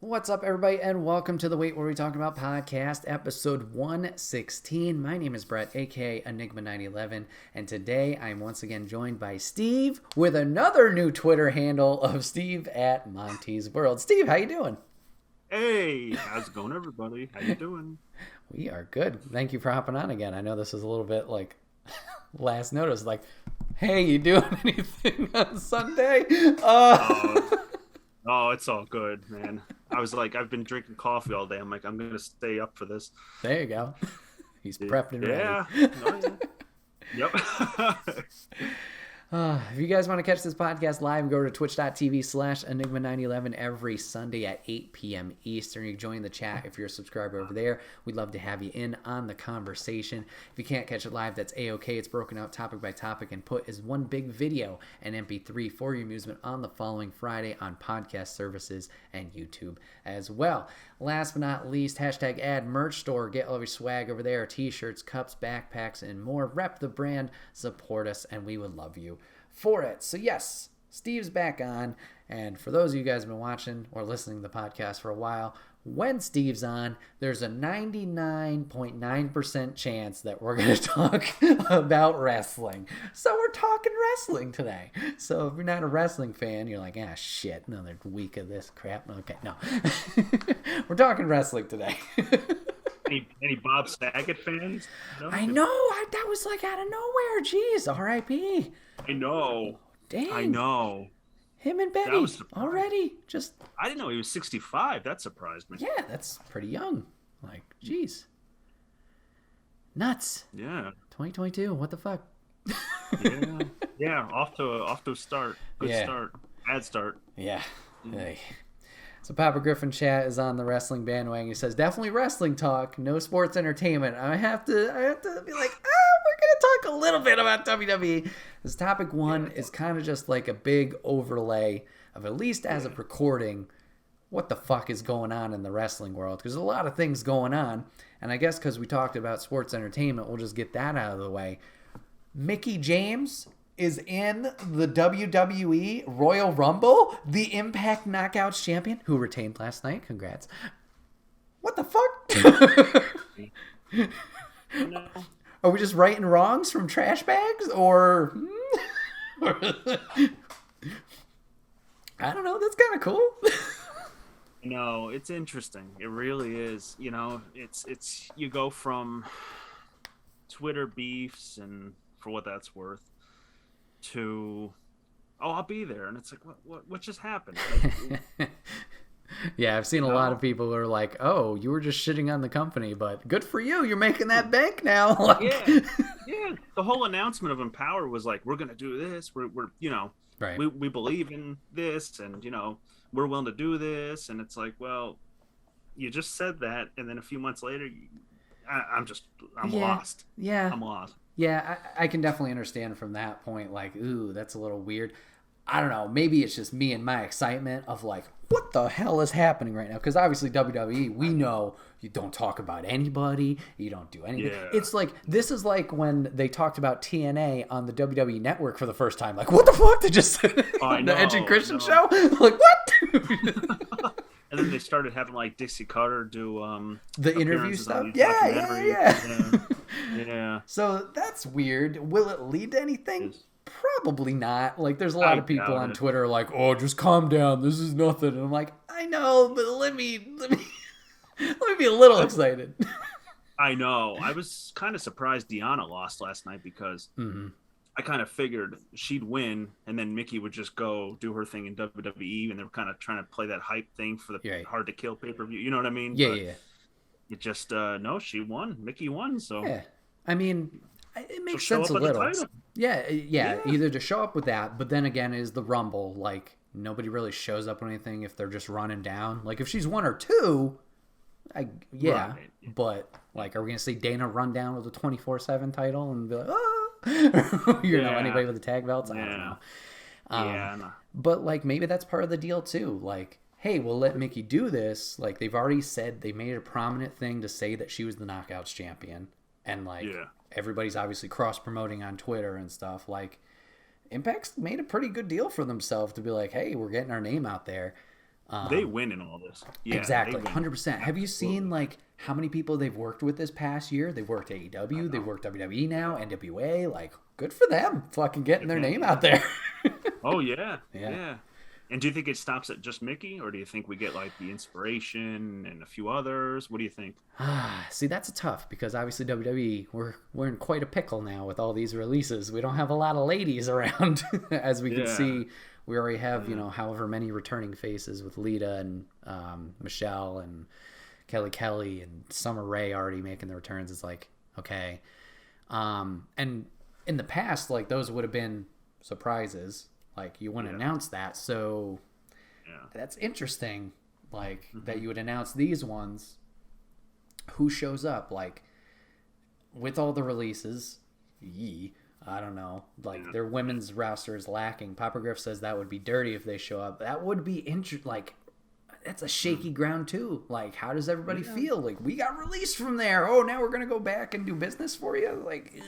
What's up, everybody, and welcome to the Wait What Are We Talking About podcast, episode 116. My name is Bret, aka Enigma911, and today I'm once again joined by Steve with another new Twitter handle of Steve at Monty's World. Steve, how you doing? Hey, how's it going, everybody? How you doing? We are good. Thank you for hopping on again. I know this is a little bit like last notice, like, hey, you doing anything on Sunday? Oh, it's all good, man. I was like, I've been drinking coffee all day. I'm like, I'm gonna stay up for this. There you go. He's prepped and ready. Yeah. Oh, yeah. Yep. If you guys want to catch this podcast live, go to twitch.tv/Enigma911 every Sunday at 8 p.m. Eastern. You can join the chat if you're a subscriber over there. We'd love to have you in on the conversation. If you can't catch it live, that's A-OK. It's broken out topic by topic and put as one big video and MP3 for your amusement on the following Friday on podcast services and YouTube as well. Last but not least, hashtag ad merch store. Get all your swag over there. T-shirts, cups, backpacks, and more. Rep the brand, support us, and we would love you for it. So yes, Steve's back on. And for those of you guys who have been watching or listening to the podcast for a while, when Steve's on, there's a 99.9% chance that we're going to talk about wrestling. So we're talking wrestling today. So if you're not a wrestling fan, you're like, ah, shit, another week of this crap. Okay, no. We're talking wrestling today. Any Bob Saget fans? No? I know. That was like out of nowhere. Jeez, R.I.P. I know. Dang. I know. Him and Betty I already. didn't know he was 65. That surprised me. Yeah, that's pretty young. Like, jeez. Nuts. Yeah. 2022. What the fuck? Yeah. Yeah. Off to a start. Good start. Bad start. Yeah. Hey. So Papa Griffin chat is on the wrestling bandwagon. He says, definitely wrestling talk, no sports entertainment. I have to be like, we're going to talk a little bit about WWE. This topic one is kind of just like a big overlay of, at least as of recording, what the fuck is going on in the wrestling world. Because there's a lot of things going on. And I guess because we talked about sports entertainment, we'll just get that out of the way. Mickie James is in the WWE Royal Rumble, the Impact Knockouts champion, who retained last night. Congrats. What the fuck? No. Are we just righting wrongs from trash bags? Or... I don't know. That's kind of cool. No, it's interesting. It really is. You know, it's you go from Twitter beefs and for what that's worth to I'll be there, and it's like what just happened? Like, yeah, I've seen a lot of people who are like, oh, you were just shitting on the company, but good for you, you're making that bank now. Like... yeah, the whole announcement of Empower was like, we're gonna do this, we're you know, right. we believe in this, and you know, we're willing to do this. And it's like, well, you just said that, and then a few months later I'm lost. Yeah, I'm lost. Yeah, I can definitely understand from that point, like, ooh, that's a little weird. I don't know, maybe it's just me and my excitement of like, what the hell is happening right now? Because obviously WWE, we know you don't talk about anybody, you don't do anything. Yeah. It's like, this is like when they talked about TNA on the WWE Network for the first time. Like, what the fuck? They just the Edge and Christian show? Like, what? And then they started having like Dixie Carter do the interview stuff. Yeah. Yeah. So that's weird. Will it lead to anything? Probably not. Like, there's a lot of people on Twitter like, oh, just calm down. This is nothing. And I'm like, I know, but let me be a little excited. I know. I was kind of surprised Deanna lost last night because I kind of figured she'd win, and then Mickie would just go do her thing in WWE, and they were kind of trying to play that hype thing for the Hard to Kill pay-per-view. You know what I mean? Yeah, but yeah. It just no, she won. Mickie won. So yeah, I mean, it makes sense a little. Yeah, either to show up with that, but then again, is the Rumble like nobody really shows up on anything if they're just running down? Like if she's 1 or 2, right. But like, are we gonna see Dana run down with a 24/7 title and be like, oh, you know, anybody with the tag belts? I don't know. No. But like maybe that's part of the deal too. Like, hey, we'll let Mickie do this. Like, they've already said, they made it a prominent thing to say that she was the Knockouts champion. And, like, everybody's obviously cross-promoting on Twitter and stuff. Like, Impact's made a pretty good deal for themselves to be like, hey, we're getting our name out there. They win in all this. Yeah, Exactly, 100%. Have you seen like how many people they've worked with this past year? They've worked AEW, they've worked WWE now, NWA. Like, good for them, fucking getting their name out there. Oh yeah. And do you think it stops at just Mickey, or do you think we get like the Inspiration and a few others? What do you think? See, that's tough because obviously WWE, we're in quite a pickle now with all these releases. We don't have a lot of ladies around, as we can see. We already have, however many returning faces with Lita and Michelle and Kelly and Summer Rae already making the returns. It's like, okay. And in the past, like, those would have been surprises. Like, you wouldn't announce that. So that's interesting, like, that you would announce these ones. Who shows up? Like, with all the releases, I don't know. Like, their women's roster is lacking. Papa Griff says that would be dirty if they show up. That would be like, that's a shaky ground too. Like, how does everybody feel? Like, we got released from there. Oh, now we're gonna go back and do business for you. Like,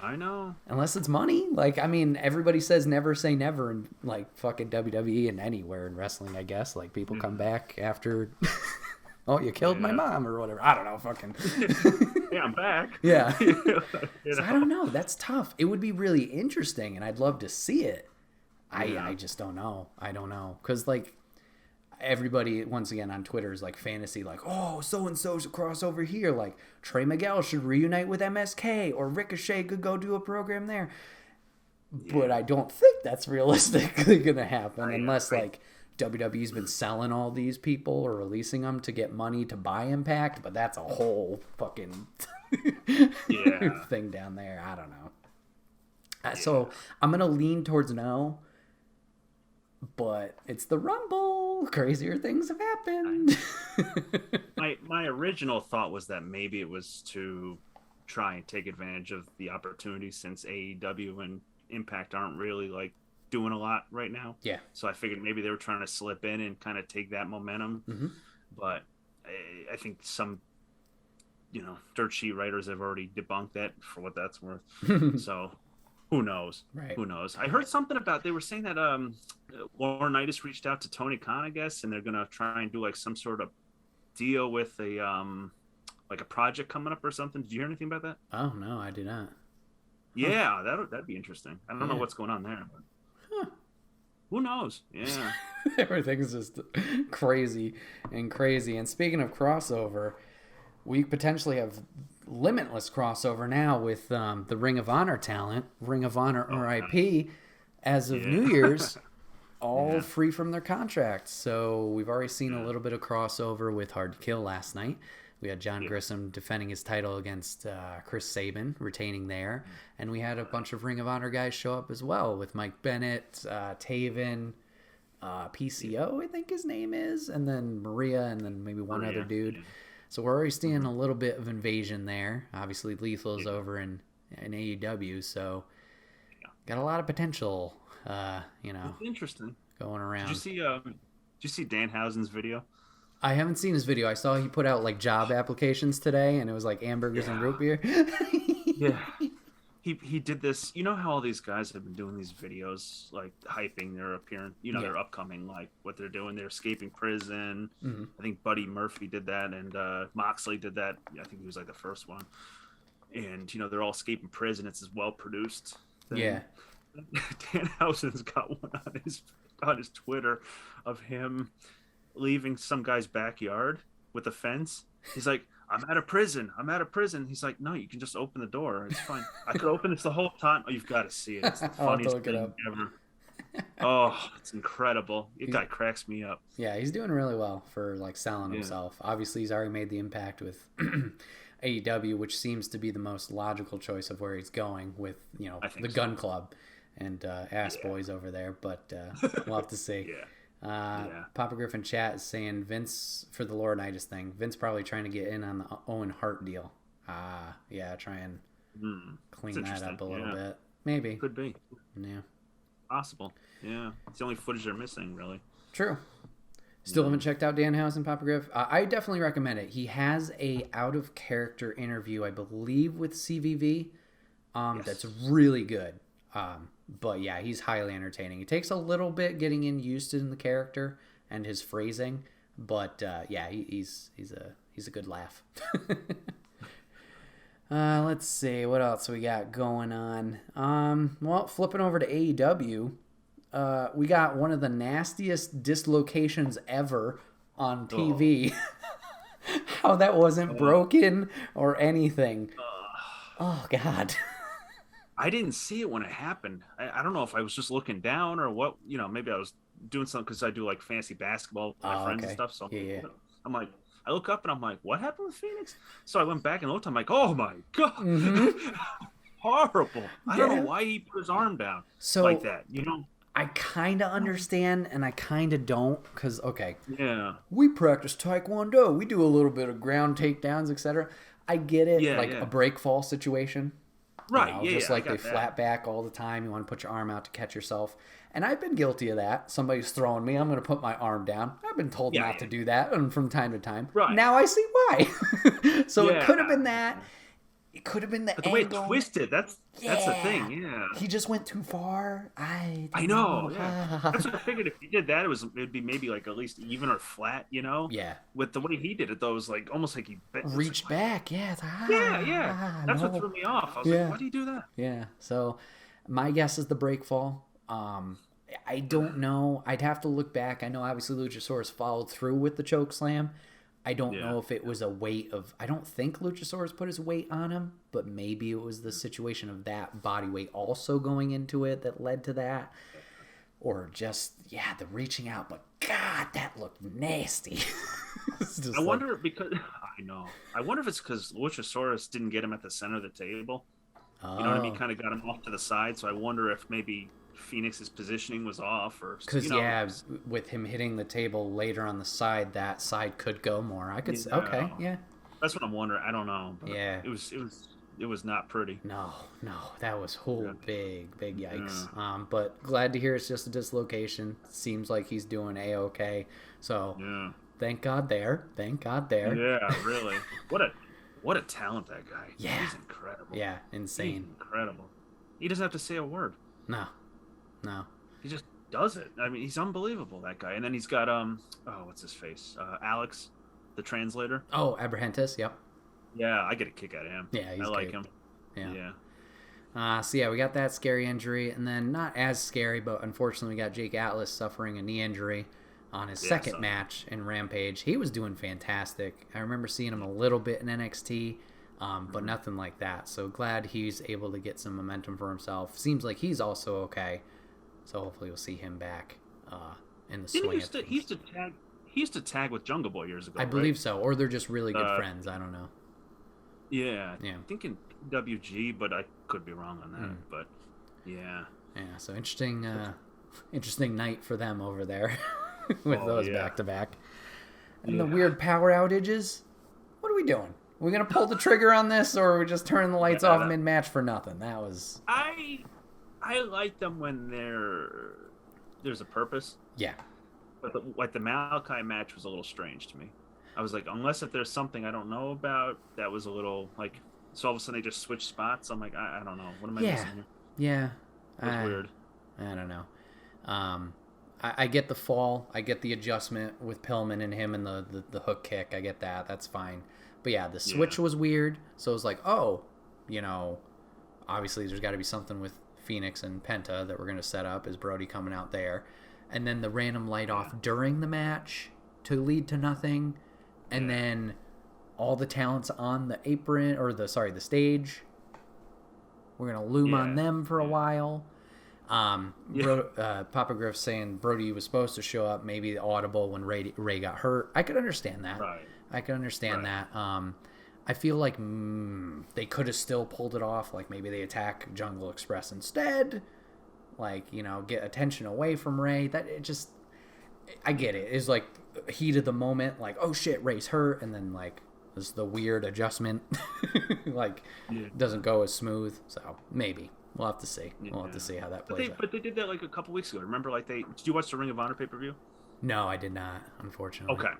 I know. Unless it's money. Like, I mean, everybody says never say never in like fucking WWE and anywhere in wrestling. I guess like people come back after. Oh, you killed my mom or whatever. I don't know. Fucking. Yeah, I'm back. Yeah. So I don't know. That's tough. It would be really interesting, and I'd love to see it. I just don't know. I don't know. Because, like, everybody, once again, on Twitter is, like, fantasy, like, oh, so-and-so should cross over here. Like, Trey Miguel should reunite with MSK, or Ricochet could go do a program there. But I don't think that's realistically going to happen unless, like, WWE's been selling all these people or releasing them to get money to buy Impact, but that's a whole fucking thing down there. I don't know. So I'm going to lean towards no, but it's the Rumble. Crazier things have happened. My original thought was that maybe it was to try and take advantage of the opportunity since AEW and Impact aren't really like doing a lot right now. Yeah. So I figured maybe they were trying to slip in and kind of take that momentum. But I think some, dirt sheet writers have already debunked that for what that's worth. So who knows? Right. Who knows? I heard something about, they were saying that Laurinaitis reached out to Tony Khan, I guess, and they're going to try and do like some sort of deal with a like a project coming up or something. Did you hear anything about that? Oh, no, I did not. Yeah, that'd be interesting. I don't know what's going on there, but who knows? Yeah. Everything's just crazy. And speaking of crossover, we potentially have limitless crossover now with the Ring of Honor talent, Ring of Honor RIP, as of New Year's, all free from their contracts. So we've already seen a little bit of crossover with Hard to Kill last night. We had John Grissom defending his title against Chris Sabin, retaining there. And we had a bunch of Ring of Honor guys show up as well with Mike Bennett, Taven, PCO, I think his name is, and then Maria, and then maybe one other dude. Yeah. So we're already seeing a little bit of invasion there. Obviously, Lethal's over in AEW, so got a lot of potential, It's interesting. Going around. Did you see Danhausen's video? I haven't seen his video. I saw he put out like job applications today, and it was like hamburgers and root beer. Yeah. He did this. You know how all these guys have been doing these videos, like hyping their appearance, their upcoming, like what they're doing. They're escaping prison. I think Buddy Murphy did that, and Moxley did that. I think he was like the first one. And they're all escaping prison. It's as well produced. Yeah. Danhausen's got one on his Twitter of him leaving some guy's backyard with a fence. He's like, I'm out of prison. He's like, no, you can just open the door. It's fine. I could open this the whole time. Oh, you've got to see it. It's the funniest thing ever. Oh, it's incredible. That guy cracks me up. Yeah, he's doing really well for like selling himself. Obviously, he's already made the impact with AEW, which seems to be the most logical choice of where he's going with, the Gun Club and Ass Boys over there. But we'll have to see. Papa Griffin chat is saying Vince for the Laurinaitis thing. Vince probably trying to get in on the Owen Hart deal. Try and clean that up a little bit. Maybe. Could be. Yeah. Possible. Yeah. It's the only footage they're missing, really. True. Still haven't checked out Danhausen, Papa Griff. I definitely recommend it. He has a out of character interview, I believe, with CVV. That's really good. But yeah, he's highly entertaining. It takes a little bit getting used to the character and his phrasing. But yeah, he's a good laugh. Let's see what else we got going on. Well, flipping over to AEW, we got one of the nastiest dislocations ever on TV. How that wasn't broken or anything. Oh God. I didn't see it when it happened. I don't know if I was just looking down or what. Maybe I was doing something because I do like fantasy basketball with my friends and stuff. So yeah. I'm like, I look up and I'm like, what happened with Phoenix? So I went back and looked. I'm like, oh my God. Horrible. I don't know why he put his arm down like that. I kind of understand and I kind of don't because, okay. Yeah. We practice Taekwondo. We do a little bit of ground takedowns, etc. I get it. A break fall situation. Right. Just like they flat back all the time. You want to put your arm out to catch yourself. And I've been guilty of that. Somebody's throwing me. I'm going to put my arm down. I've been told not to do that and from time to time. Right. Now I see why. So it could have been that. It could have been the way it twisted. That's the thing. Yeah. He just went too far. I know. Yeah. That's what I figured. If he did that, it'd be maybe like at least even or flat. Yeah. With the way he did it, though, it was like almost like he reached back. Yeah. That's what threw me off. I was like, why do you do that? Yeah. So my guess is the break fall. I don't know. I'd have to look back. I know obviously Luchasaurus followed through with the choke slam. I don't know if it was a weight of... I don't think Luchasaurus put his weight on him, but maybe it was the situation of that body weight also going into it that led to that. Or just, the reaching out. But God, that looked nasty. I wonder because... I know. I wonder if it's because Luchasaurus didn't get him at the center of the table. You know what I mean? Kind of got him off to the side. So I wonder if maybe Phoenix's positioning was off, or because with him hitting the table later on the side, that side could go more. I could say, that's what I'm wondering. I don't know. But it was not pretty. No, that was big yikes. But glad to hear it's just a dislocation. Seems like he's doing a-okay. So thank God there. Yeah, really. What a talent that guy. Yeah, he's incredible. Yeah, insane. He's incredible. He doesn't have to say a word. No. He just does it. I mean, he's unbelievable, that guy. And then he's got what's his face? Alex, the translator. Oh, Abrahantes, yep. Yeah, I get a kick out of him. Yeah, I like him. Yeah. So we got that scary injury, and then not as scary, but unfortunately we got Jake Atlas suffering a knee injury on his second match in Rampage. He was doing fantastic. I remember seeing him a little bit in NXT. But nothing like that. So glad he's able to get some momentum for himself. Seems like he's also okay. So hopefully we'll see him back in the swing. He used to tag with Jungle Boy years ago. I believe so. Or they're just really good friends. I don't know. Yeah. I'm thinking WG, but I could be wrong on that. But yeah. Yeah. So interesting night for them over there with those back to back. And the weird power outages. What are we doing? Are we going to pull the trigger on this, or are we just turning the lights off mid-match for nothing? That was... I like them when there's a purpose. Yeah. But the Malachi match was a little strange to me. I was like, unless if there's something I don't know about, that was a little, like... So all of a sudden they just switch spots. I'm like, I don't know. What am I missing here? Yeah. It was weird. I don't know. I get the fall. I get the adjustment with Pillman and him and the hook kick. I get that. That's fine. But yeah, the switch was weird. So it was like, obviously there's got to be something with Phoenix and Penta that we're going to set up. Is Brody coming out there? And then the random light off during the match to lead to nothing. And then all the talents on the apron, or the stage. We're going to loom on them for a while. Papa Griff saying Brody was supposed to show up maybe audible when Ray got hurt. I could understand that. Right. I can understand that. I feel like they could have still pulled it off. Like maybe they attack Jungle Express instead. Like, get attention away from Ray. I get it. It's like heat of the moment. Like, oh shit, Ray's hurt. And then like this the weird adjustment. Doesn't go as smooth. So maybe. We'll have to see. We'll have to see how that plays out. But they did that like a couple weeks ago. Remember, did you watch the Ring of Honor pay-per-view? No, I did not, unfortunately. Okay.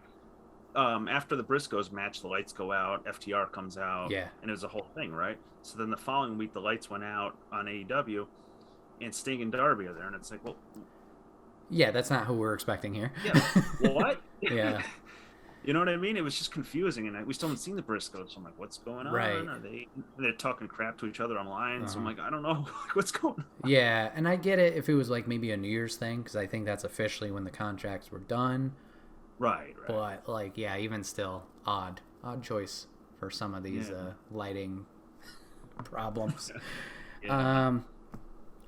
After the Briscoes match, the lights go out, FTR comes out, and it was a whole thing, right? So then the following week, the lights went out on AEW, and Sting and Darby are there, and it's like, well, Yeah, that's not who we're expecting here. Yeah, what? Yeah. You know what I mean? It was just confusing, and we still haven't seen the Briscoes. So I'm like, what's going Right. on? They're talking crap to each other online? So I'm Uh-huh. like, I don't know what's going on. Yeah, and I get it if it was like maybe a New Year's thing, because I think that's officially when the contracts were done. Right. But like, yeah, even still, odd choice for some of these Yeah. lighting problems. Yeah.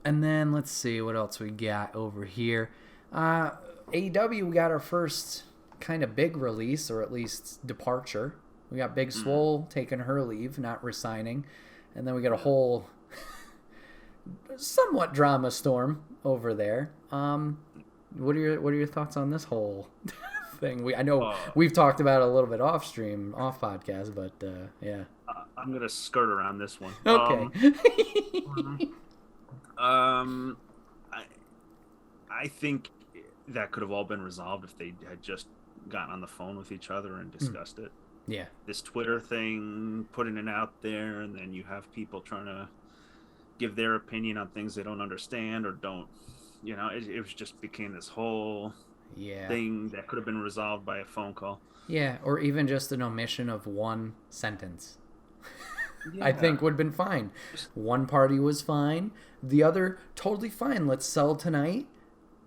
And then let's see what else we got over here. AEW, we got our first kind of big release, or at least departure. We got Big Swole taking her leave, not resigning, and then we got a whole somewhat drama storm over there. What are your thoughts on this whole thing? I know we've talked about it a little bit off stream, off podcast, but yeah. I'm gonna skirt around this one. Okay. Um, I think that could have all been resolved if they had just gotten on the phone with each other and discussed it. Yeah. This Twitter thing, putting it out there, and then you have people trying to give their opinion on things they don't understand or don't. You know, it was just became this whole thing that could have been resolved by a phone call. Yeah, or even just an omission of one sentence. Yeah. I think would have been fine. One party was fine. The other, totally fine. Let's sell tonight.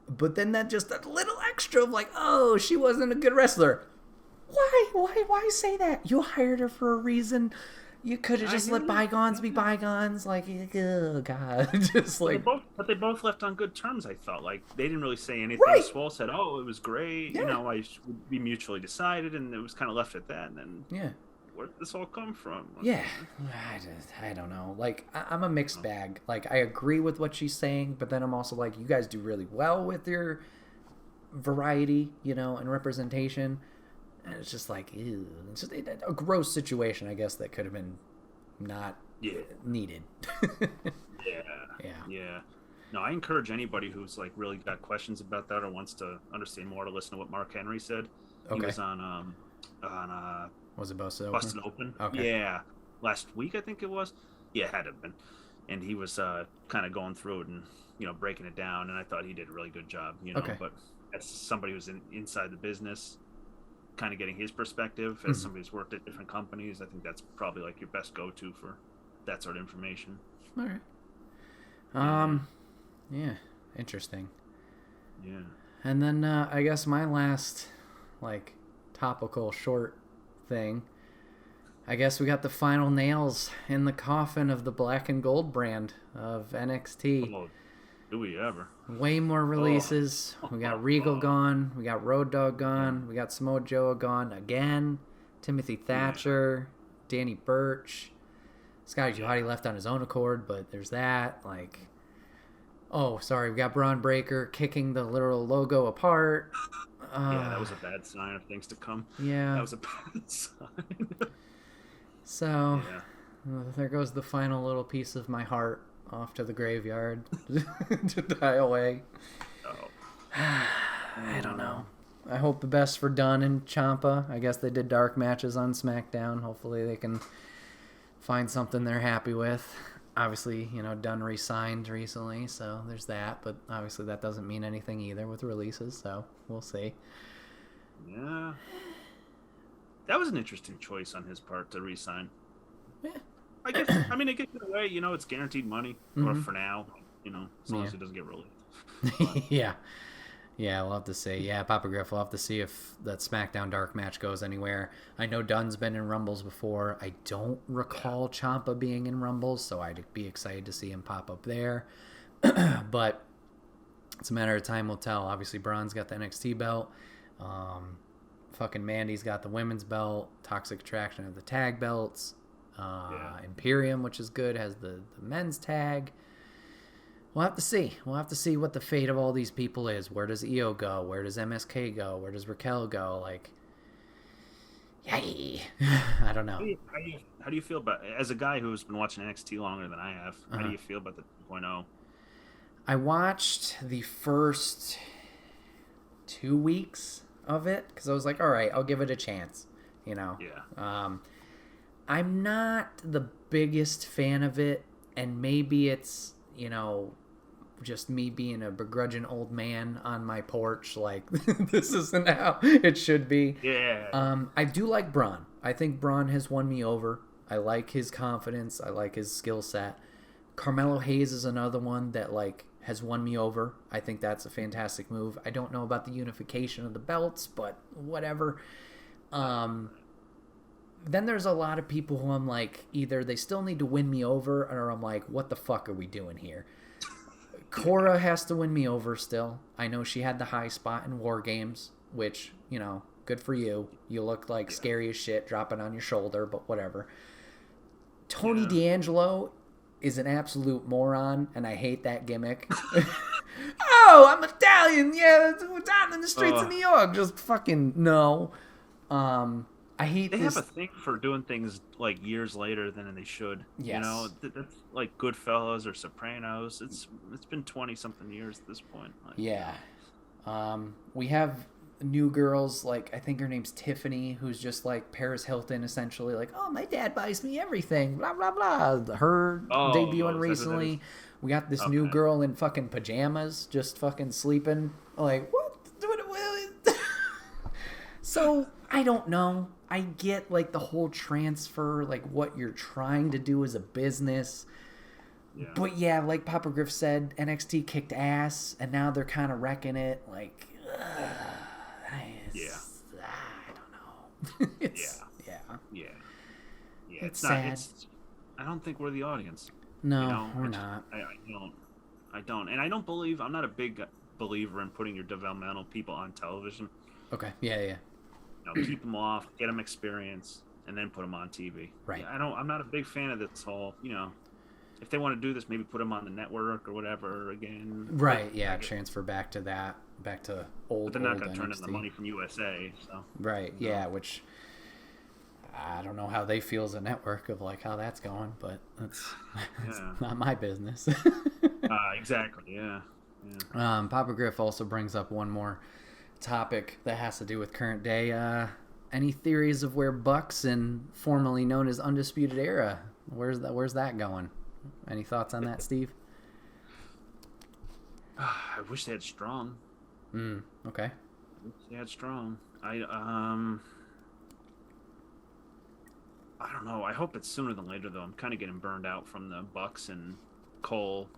But then that just a little extra of like, oh, she wasn't a good wrestler. Why say that? You hired her for a reason. You could have just let bygones be bygones. Like, oh god, just like. But they both left on good terms. I felt like they didn't really say anything. Right. Swole said, "Oh, it was great. Yeah. You know, we mutually decided," and it was kind of left at that. And then where did this all come from? Yeah, I don't know. Like, I'm a mixed bag. Like, I agree with what she's saying, but then I'm also like, you guys do really well with your variety, and representation. And it's just like, ew. It's just a gross situation, I guess, that could have been not needed. Yeah. No, I encourage anybody who's like really got questions about that or wants to understand more to listen to what Mark Henry said. Okay. He was on was it Busted Open? Okay. Yeah, last week I think it was. Yeah, it had to have been. And he was kind of going through it and breaking it down, and I thought he did a really good job. Okay. But as somebody who's inside the business, kind of getting his perspective as somebody who's worked at different companies, I think that's probably like your best go-to for that sort of information. All right. Yeah, interesting. Yeah. And then I guess my last like topical short thing, I guess we got the final nails in the coffin of the black and gold brand of NXT. Oh, do we ever? Way more releases. We got Regal gone. We got Road Dogg gone. Yeah. We got Samoa Joe gone again. Timothy Thatcher. Danny Burch. Scotty Duhati left on his own accord, but there's that. Like, oh, sorry. We got Braun Breaker kicking the literal logo apart. Yeah, that was a bad sign of things to come. Yeah. That was a bad sign. So, there goes the final little piece of my heart off to the graveyard to die away. I don't know. I hope the best for Dunn and Ciampa. I guess they did dark matches on SmackDown. Hopefully they can find something they're happy with. Obviously, Dunn re-signed recently, so there's that. But obviously that doesn't mean anything either with releases, so we'll see. Yeah. That was an interesting choice on his part to re-sign. Yeah. I guess, it gets in a way, it's guaranteed money, or for now, as long as it doesn't get released. Yeah. Yeah, we'll have to see. Yeah, Papa Griff, we'll have to see if that SmackDown dark match goes anywhere. I know Dunn's been in Rumbles before. I don't recall Ciampa being in Rumbles, so I'd be excited to see him pop up there. But it's a matter of time will tell. Obviously, Braun's got the NXT belt. Fucking Mandy's got the women's belt. Toxic Attraction have the tag belts. Imperium, which is good, has the men's tag. We'll have to see. We'll have to see what the fate of all these people is. Where does Io go? Where does MSK go? Where does Raquel go? Like, yay. I don't know. How do you feel about, as a guy who's been watching NXT longer than I have, how do you feel about the 2.0? I watched the first 2 weeks of it because I was like, all right, I'll give it a chance. Yeah. I'm not the biggest fan of it, and maybe it's, just me being a begrudging old man on my porch. Like, this isn't how it should be. Yeah. I do like Braun. I think Braun has won me over. I like his confidence. I like his skill set. Carmelo Hayes is another one that, like, has won me over. I think that's a fantastic move. I don't know about the unification of the belts, but whatever. Then there's a lot of people who I'm like, either they still need to win me over, or I'm like, what the fuck are we doing here? Cora has to win me over still. I know she had the high spot in War Games, which, you know, good for you. You look like scary as shit dropping on your shoulder, but whatever. Tony D'Angelo is an absolute moron, and I hate that gimmick. Oh, I'm Italian. Yeah, we're down in the streets of New York. Just fucking no. I hate they this. have a thing for doing things like years later than they should. Yes. You know, that's like Goodfellas or Sopranos. It's been 20-something years at this point. Like, yeah. We have new girls, like, I think her name's Tiffany, who's just like Paris Hilton, essentially. Like, oh, my dad buys me everything. Blah, blah, blah. Her debuting recently. We got this new girl in fucking pajamas, just fucking sleeping. Like, what? So, I don't know. I get, like, the whole transfer, like, what you're trying to do as a business. Yeah. But, yeah, like Papa Griff said, NXT kicked ass, and now they're kind of wrecking it. Like, I don't know. It's sad. I don't think we're the audience. No, you know, we're not. I don't. And I'm not a big believer in putting your developmental people on television. Okay, yeah. Keep them off, get them experience, and then put them on TV. Right. Yeah, I'm not a big fan of this whole, if they want to do this, maybe put them on the network or whatever again. Right, yeah, transfer back to old. But they're not going to turn in the money from USA, so. Right, yeah, which I don't know how they feel as a network of like how that's going, but that's not my business. Exactly, yeah. Papa Griff also brings up one more topic that has to do with current day. Any theories of where Bucks and formerly known as Undisputed Era, where's that going? Any thoughts on that, Steve? I wish they had Strong. Okay. I wish they had Strong. I don't know. I hope it's sooner than later, though. I'm kind of getting burned out from the Bucks and Cole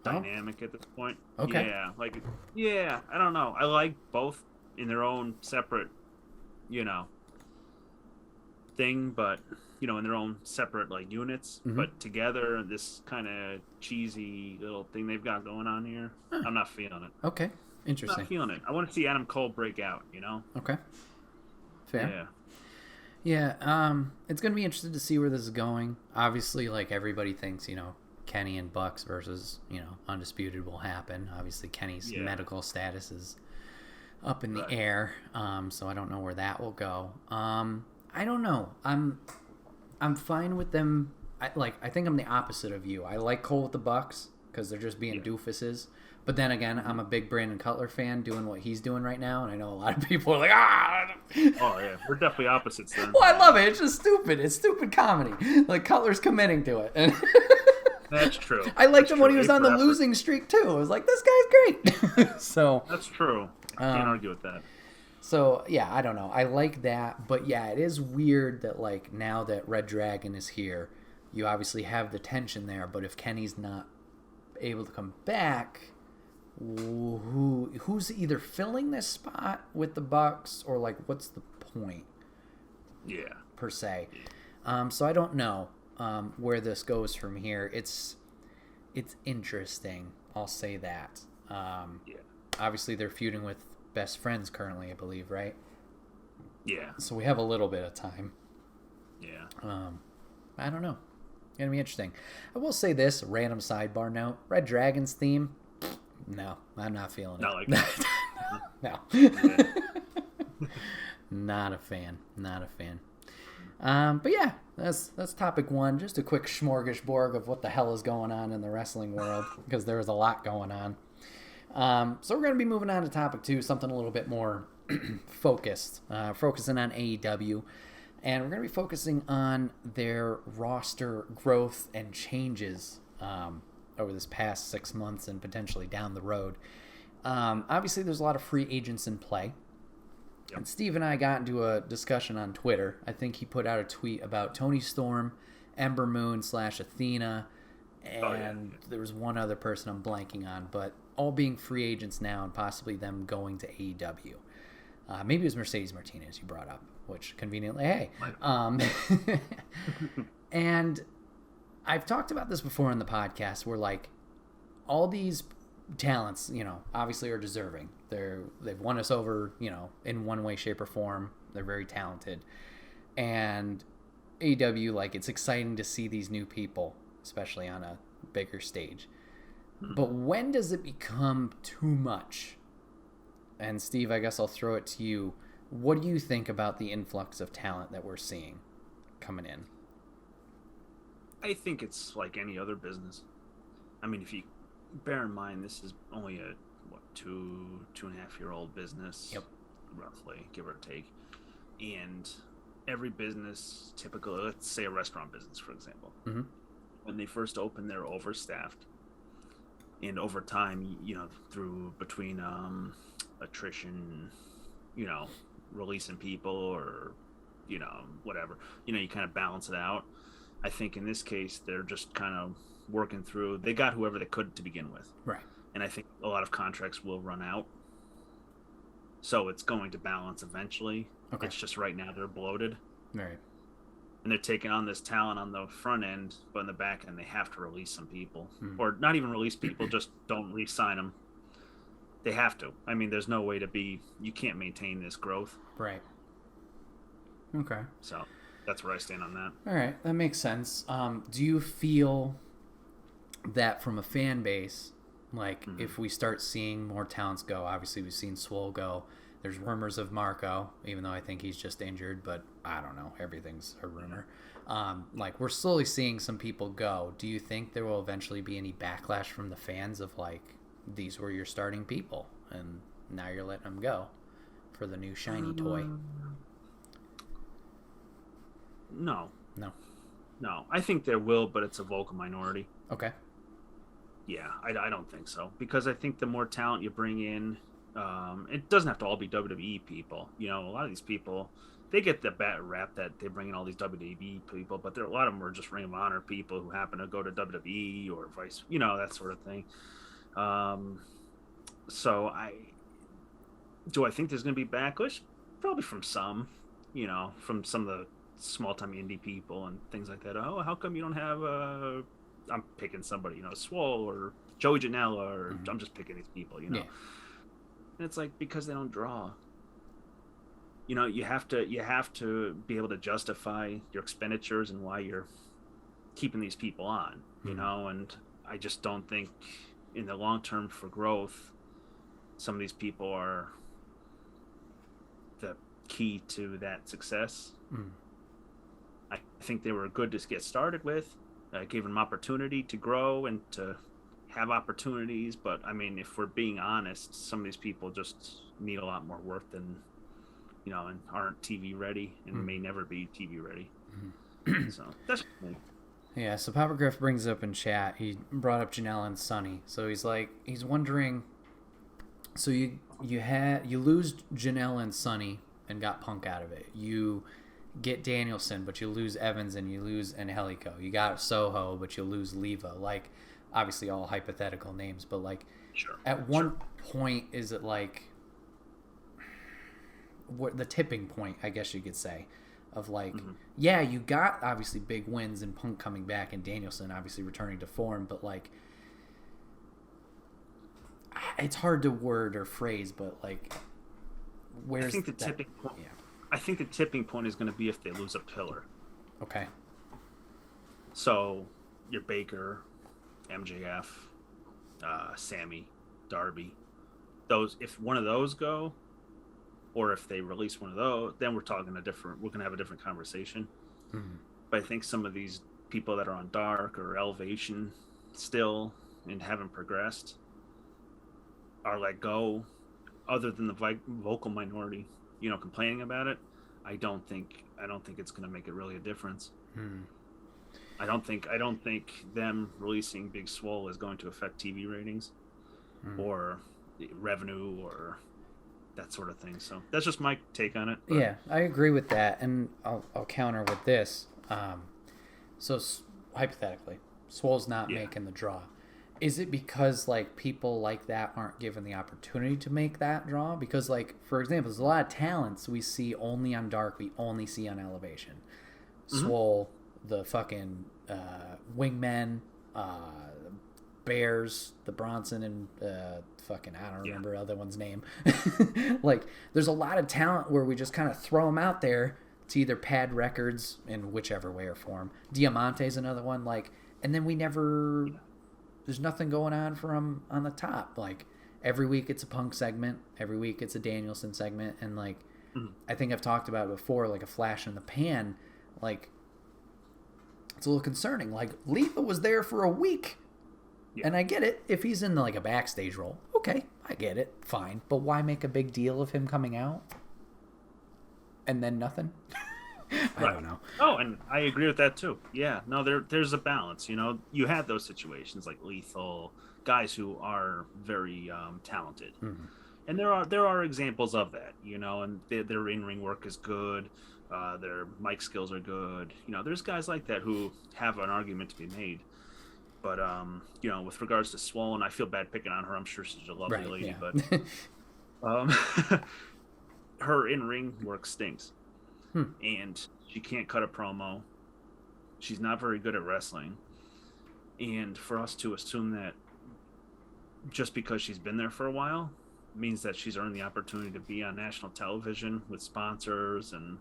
dynamic at this point. Okay. Yeah, I don't know. I like both in their own separate, thing, but in their own separate like units, but together, this kind of cheesy little thing they've got going on here. I'm not feeling it. Okay, interesting. I'm not feeling it. I want to see Adam Cole break out. Okay. Fair. Yeah. It's gonna be interesting to see where this is going. Obviously, like everybody thinks, Kenny and Bucks versus, Undisputed will happen. Obviously, Kenny's medical status is up in the air, so I don't know where that will go. I don't know. I'm fine with them. I think I'm the opposite of you. I like Cole with the Bucks because they're just being doofuses. But then again, I'm a big Brandon Cutler fan doing what he's doing right now, and I know a lot of people are like, Oh, yeah. We're definitely opposites then. Well, I love it. It's just stupid. It's stupid comedy. Like, Cutler's committing to it. And that's true. I liked him when he was on the losing streak, too. I was like, this guy's great. So that's true. I can't argue with that. So, yeah, I don't know. I like that. But, yeah, it is weird that, like, now that Red Dragon is here, you obviously have the tension there. But if Kenny's not able to come back, who's either filling this spot with the Bucks or, like, what's the point? Yeah. Per se. So I don't know where this goes from here. It's interesting. I'll say that. Obviously, they're feuding with Best Friends currently, I believe, right? Yeah. So we have a little bit of time. Yeah. I don't know. It's going to be interesting. I will say this, random sidebar note. Red Dragon's theme, no, I'm not feeling not it. Like that. No. Yeah. Not a fan. But yeah, that's topic one. Just a quick smorgasbord of what the hell is going on in the wrestling world, because there is a lot going on. So we're going to be moving on to topic two, something a little bit more focused, focusing on AEW. And we're going to be focusing on their roster growth and changes over this past 6 months and potentially down the road. Obviously, there's a lot of free agents in play. Yep. And Steve and I got into a discussion on Twitter. I think he put out a tweet about Tony Storm, Ember Moon / Athena, and there was one other person I'm blanking on, but all being free agents now and possibly them going to AEW. Maybe it was Mercedes Martinez you brought up, which conveniently, hey. And I've talked about this before in the podcast where, like, all these talents, you know, obviously are deserving. They've won us over, you know, in one way, shape, or form. They're very talented. And AEW, like, it's exciting to see these new people, especially on a bigger stage. But when does it become too much? And Steve, I guess I'll throw it to you. What do you think about the influx of talent that we're seeing coming in? I think it's like any other business. I mean, if you bear in mind, this is only a, 2.5-year-old business, yep, roughly, give or take. And every business, typically, let's say a restaurant business, for example, when they first open, they're overstaffed. And over time, you know, between attrition, you know, releasing people or, you know, whatever, you know, you kind of balance it out. I think in this case, they're just kind of working through. They got whoever they could to begin with. Right. And I think a lot of contracts will run out. So it's going to balance eventually. Okay. It's just right now they're bloated. Right. And they're taking on this talent on the front end, but in the back end, they have to release some people. Or not even release people, just don't re-sign them. They have to. I mean, there's no way you can't maintain this growth. Right. Okay. So that's where I stand on that. All right. That makes sense. Do you feel that from a fan base, like if we start seeing more talents go, obviously we've seen Swole go, there's rumors of Marco, even though I think he's just injured, but I don't know. Everything's a rumor. Like, we're slowly seeing some people go. Do you think there will eventually be any backlash from the fans of, like, these were your starting people, and now you're letting them go for the new shiny toy? No. No. I think there will, but it's a vocal minority. Okay. Yeah, I don't think so. Because I think the more talent you bring in, it doesn't have to all be WWE people. You know, a lot of these people, they get the bad rap that they bring in all these WWE people, but a lot of them are just Ring of Honor people who happen to go to WWE or vice, you know, that sort of thing. So do I think there's going to be backlash? Probably from some, you know, from some of the small-time indie people and things like that. Oh, how come you don't have I'm picking somebody, you know, Swole or Joey Janela, or I'm just picking these people, you know. Yeah. And it's like, because they don't draw. You know, you have to be able to justify your expenditures and why you're keeping these people on, you know, and I just don't think in the long term for growth, some of these people are the key to that success. I think they were good to get started with. Gave them opportunity to grow and to have opportunities. But, I mean, if we're being honest, some of these people just need a lot more work than, you know, and aren't TV ready and may never be TV ready. So that's me. Yeah, so Papa Griff brings up in chat, he brought up Janelle and Sonny. So he's wondering, so you lose Janelle and Sonny and got Punk out of it. You get Danielson, but you lose Evans and you lose Angelico. You got Soho, but you lose Leva. Like, obviously all hypothetical names, but like, at one point, is it like what the tipping point, I guess you could say, of like, yeah, you got obviously big wins and Punk coming back and Danielson obviously returning to form, but like, it's hard to word or phrase, but like, where's I think the tipping point? Yeah. I think the tipping point is going to be if they lose a pillar. Okay. So, your Baker, MJF, Sammy, Darby, if one of those go, or if they release one of those, then we're going to have a different conversation. But I think some of these people that are on Dark or Elevation still and haven't progressed are let go, other than the vocal minority, you know, complaining about it. I don't think it's going to make it really a difference. I don't think them releasing Big Swole is going to affect TV ratings or revenue or that sort of thing. So that's just my take on it. But... Yeah, I agree with that, and I'll counter with this. So hypothetically, Swole's not making the draw. Is it because like people like that aren't given the opportunity to make that draw? Because like, for example, there's a lot of talents we see only on Dark, we only see on Elevation. Swole, the fucking Wingmen, Bears, the Bronson, and fucking I don't remember the other one's name. Like, there's a lot of talent where we just kind of throw them out there to either pad records in whichever way or form. Diamante's another one, like, and then we never. There's nothing going on for him on the top. Like, every week it's a Punk segment, every week it's a Danielson segment, and like, I think I've talked about it before, like a flash in the pan. Like, it's a little concerning. Like, Lethal was there for a week. Yeah. And I get it. If he's in like a backstage role, okay, I get it. Fine. But why make a big deal of him coming out? And then nothing? I don't know. Oh, and I agree with that too. Yeah. No, there's a balance. You know, you had those situations like Lethal, guys who are very talented. And there are examples of that, you know, and their in-ring work is good. Their mic skills are good. You know, there's guys like that who have an argument to be made. But, you know, with regards to Swollen, I feel bad picking on her. I'm sure she's a lovely lady, but her in-ring work stinks. And she can't cut a promo. She's not very good at wrestling. And for us to assume that just because she's been there for a while means that she's earned the opportunity to be on national television with sponsors and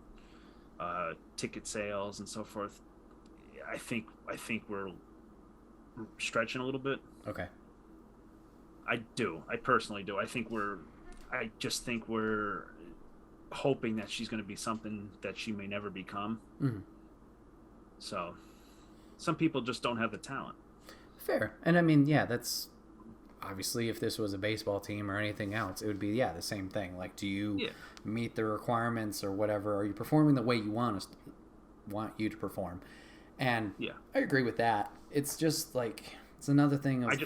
ticket sales and so forth, I think we're stretching a little bit. Okay. I personally do. I just think we're hoping that she's going to be something that she may never become. So some people just don't have the talent. Fair. And I mean, yeah, that's obviously if this was a baseball team or anything else, it would be the same thing. Like, do you meet the requirements or whatever? Are you performing the way you want you to perform? And I agree with that. It's just like, it's another thing of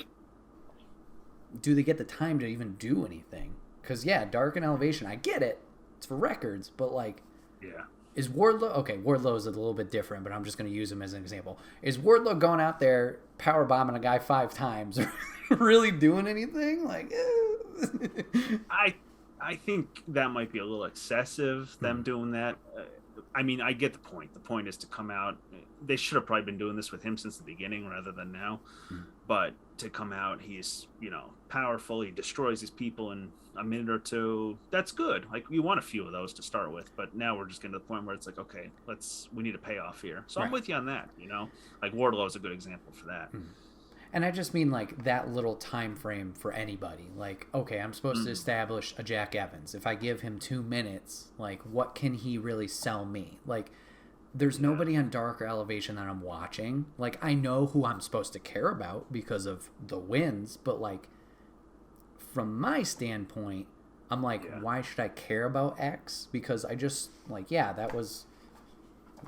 do they get the time to even do anything? Because Dark and Elevation, I get it. It's for records, but like, is Wardlow okay? Wardlow's a little bit different, but I'm just going to use him as an example. Is Wardlow going out there power bombing a guy 5 times, really doing anything? Like, I think that might be a little excessive. Them doing that. I mean, I get the point. The point is to come out. They should have probably been doing this with him since the beginning rather than now. But to come out, he's, you know, powerful. He destroys his people in a minute or two. That's good. Like, we want a few of those to start with. But now we're just getting to the point where it's like, okay, we need a payoff here. So I'm with you on that, you know. Like, Wardlow is a good example for that. And I just mean, like, that little time frame for anybody. Like, okay, I'm supposed to establish a Jack Evans. If I give him 2 minutes, like, what can he really sell me? Like, there's nobody on Dark or Elevation that I'm watching. Like, I know who I'm supposed to care about because of the wins, but, like, from my standpoint, I'm like, why should I care about X? Because I just, like, that was